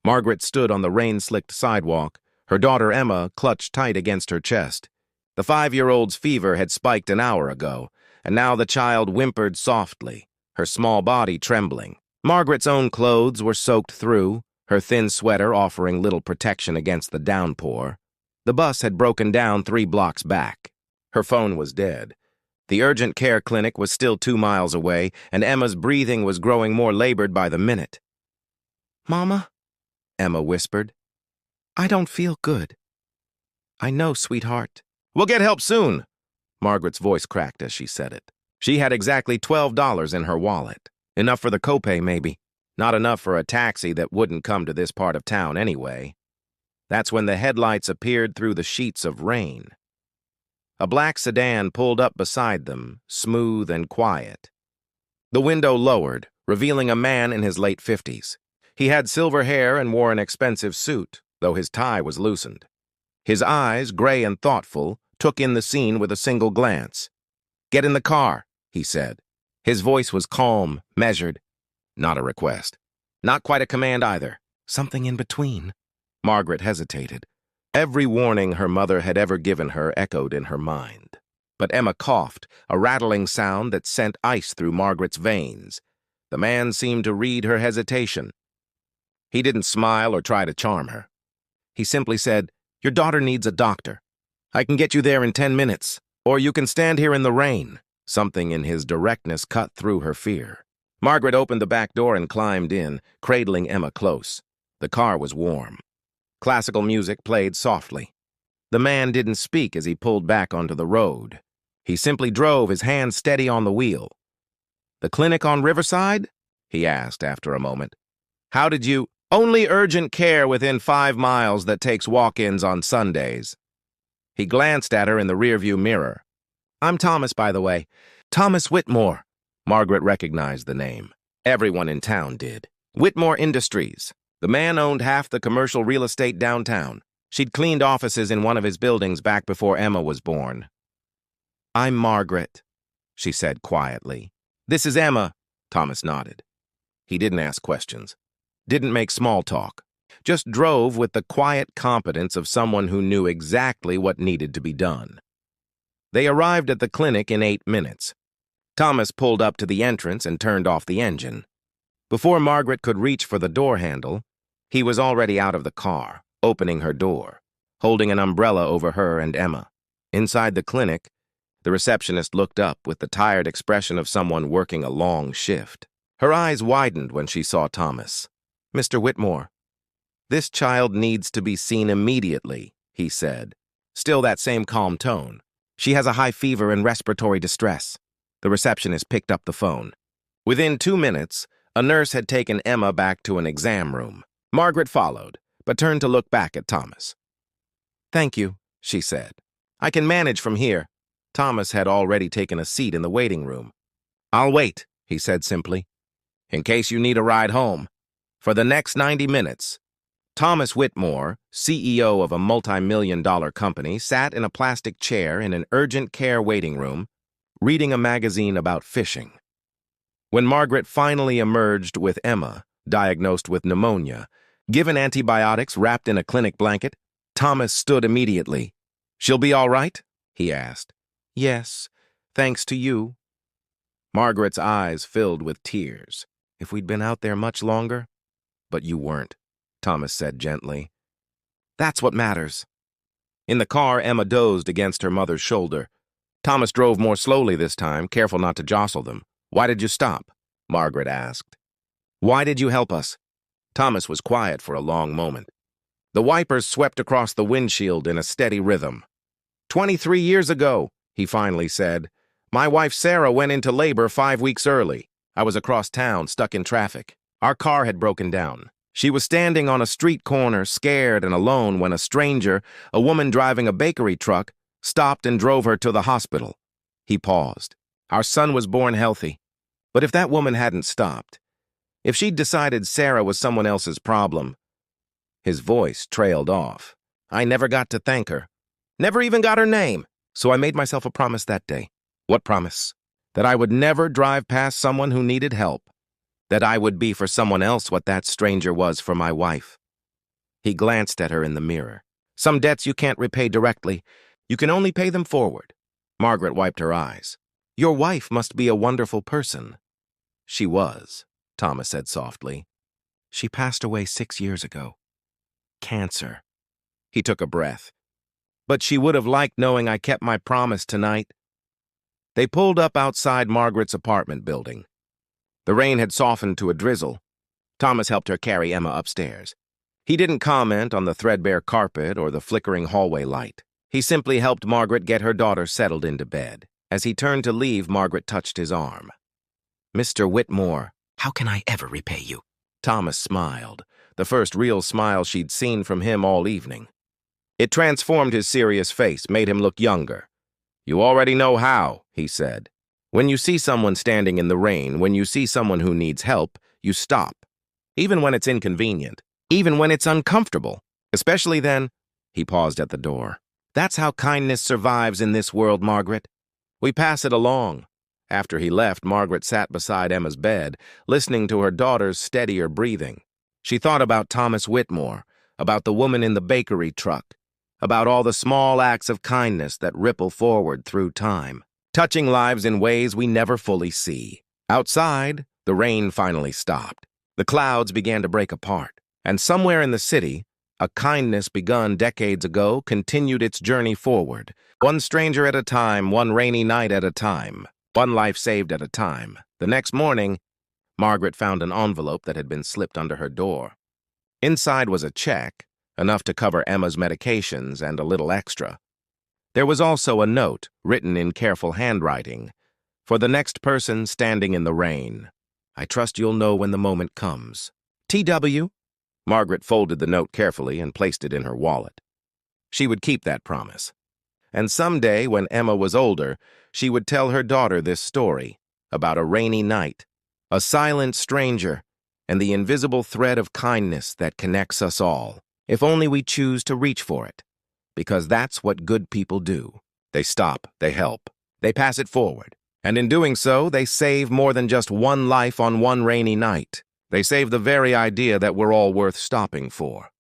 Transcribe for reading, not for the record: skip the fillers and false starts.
Margaret stood on the rain-slicked sidewalk, her daughter Emma clutched tight against her chest. The 5-year-old's fever had spiked an hour ago, and now the child whimpered softly, her small body trembling. Margaret's own clothes were soaked through, her thin sweater offering little protection against the downpour. The bus had broken down 3 blocks back. Her phone was dead. The urgent care clinic was still 2 miles away, and Emma's breathing was growing more labored by the minute. "Mama," Emma whispered, "I don't feel good." "I know, sweetheart." "We'll get help soon." Margaret's voice cracked as she said it. She had exactly $12 in her wallet. Enough for the copay, maybe. Not enough for a taxi that wouldn't come to this part of town anyway. That's when the headlights appeared through the sheets of rain. A black sedan pulled up beside them, smooth and quiet. The window lowered, revealing a man in his late 50s. He had silver hair and wore an expensive suit, though his tie was loosened. His eyes, gray and thoughtful, took in the scene with a single glance. "Get in the car," he said. His voice was calm, measured. Not a request. Not quite a command either. Something in between. Margaret hesitated. Every warning her mother had ever given her echoed in her mind. But Emma coughed, a rattling sound that sent ice through Margaret's veins. The man seemed to read her hesitation. He didn't smile or try to charm her. He simply said, "Your daughter needs a doctor. I can get you there in 10 minutes, or you can stand here in the rain." Something in his directness cut through her fear. Margaret opened the back door and climbed in, cradling Emma close. The car was warm. Classical music played softly. The man didn't speak as he pulled back onto the road. He simply drove, his hand steady on the wheel. "The clinic on Riverside?" he asked after a moment. "How did you—" "Only urgent care within 5 miles that takes walk-ins on Sundays." He glanced at her in the rearview mirror. "I'm Thomas, by the way. Thomas Whitmore." Margaret recognized the name. Everyone in town did. Whitmore Industries. The man owned half the commercial real estate downtown. She'd cleaned offices in one of his buildings back before Emma was born. "I'm Margaret," she said quietly. "This is Emma." Thomas nodded. He didn't ask questions. Didn't make small talk. Just drove with the quiet competence of someone who knew exactly what needed to be done. They arrived at the clinic in 8 minutes. Thomas pulled up to the entrance and turned off the engine. Before Margaret could reach for the door handle, he was already out of the car, opening her door, holding an umbrella over her and Emma. Inside the clinic, the receptionist looked up with the tired expression of someone working a long shift. Her eyes widened when she saw Thomas. "Mr. Whitmore, this child needs to be seen immediately," he said. Still that same calm tone. "She has a high fever and respiratory distress." The receptionist picked up the phone. Within 2 minutes, a nurse had taken Emma back to an exam room. Margaret followed, but turned to look back at Thomas. "Thank you," she said. "I can manage from here." Thomas had already taken a seat in the waiting room. "I'll wait," he said simply, "in case you need a ride home." For the next 90 minutes, Thomas Whitmore, CEO of a multi-million-dollar company, sat in a plastic chair in an urgent care waiting room, reading a magazine about fishing. When Margaret finally emerged with Emma, diagnosed with pneumonia, given antibiotics wrapped in a clinic blanket, Thomas stood immediately. "She'll be all right?" he asked. "Yes, thanks to you." Margaret's eyes filled with tears. "If we'd been out there much longer—" "But you weren't," Thomas said gently. "That's what matters." In the car, Emma dozed against her mother's shoulder. Thomas drove more slowly this time, careful not to jostle them. "Why did you stop?" Margaret asked. "Why did you help us?" Thomas was quiet for a long moment. The wipers swept across the windshield in a steady rhythm. 23 years ago, he finally said, "my wife Sarah went into labor 5 weeks early. I was across town, stuck in traffic. Our car had broken down. She was standing on a street corner, scared and alone, when a stranger, a woman driving a bakery truck, stopped and drove her to the hospital." He paused. "Our son was born healthy. But if that woman hadn't stopped, if she'd decided Sarah was someone else's problem—" His voice trailed off. "I never got to thank her. Never even got her name. So I made myself a promise that day." "What promise?" "That I would never drive past someone who needed help. That I would be for someone else what that stranger was for my wife." He glanced at her in the mirror. Some debts you can't repay directly. You can only pay them forward. Margaret wiped her eyes. Your wife must be a wonderful person. She was, Thomas said softly. She passed away 6 years ago. Cancer. He took a breath. But she would have liked knowing I kept my promise tonight. They pulled up outside Margaret's apartment building. The rain had softened to a drizzle. Thomas helped her carry Emma upstairs. He didn't comment on the threadbare carpet or the flickering hallway light. He simply helped Margaret get her daughter settled into bed. As he turned to leave, Margaret touched his arm. Mr. Whitmore, how can I ever repay you? Thomas smiled, the first real smile she'd seen from him all evening. It transformed his serious face, made him look younger. You already know how, he said. When you see someone standing in the rain, when you see someone who needs help, you stop. Even when it's inconvenient, even when it's uncomfortable. Especially then, he paused at the door. That's how kindness survives in this world, Margaret. We pass it along. After he left, Margaret sat beside Emma's bed, listening to her daughter's steadier breathing. She thought about Thomas Whitmore, about the woman in the bakery truck, about all the small acts of kindness that ripple forward through time, touching lives in ways we never fully see. Outside, the rain finally stopped. The clouds began to break apart, and somewhere in the city, a kindness begun decades ago continued its journey forward, one stranger at a time, one rainy night at a time, one life saved at a time. The next morning, Margaret found an envelope that had been slipped under her door. Inside was a check, enough to cover Emma's medications and a little extra. There was also a note, written in careful handwriting, for the next person standing in the rain. I trust you'll know when the moment comes. T.W. Margaret folded the note carefully and placed it in her wallet. She would keep that promise. And someday, when Emma was older, she would tell her daughter this story about a rainy night, a silent stranger, and the invisible thread of kindness that connects us all, if only we choose to reach for it. Because that's what good people do. They stop, they help, they pass it forward. And in doing so, they save more than just one life on one rainy night. They save the very idea that we're all worth stopping for.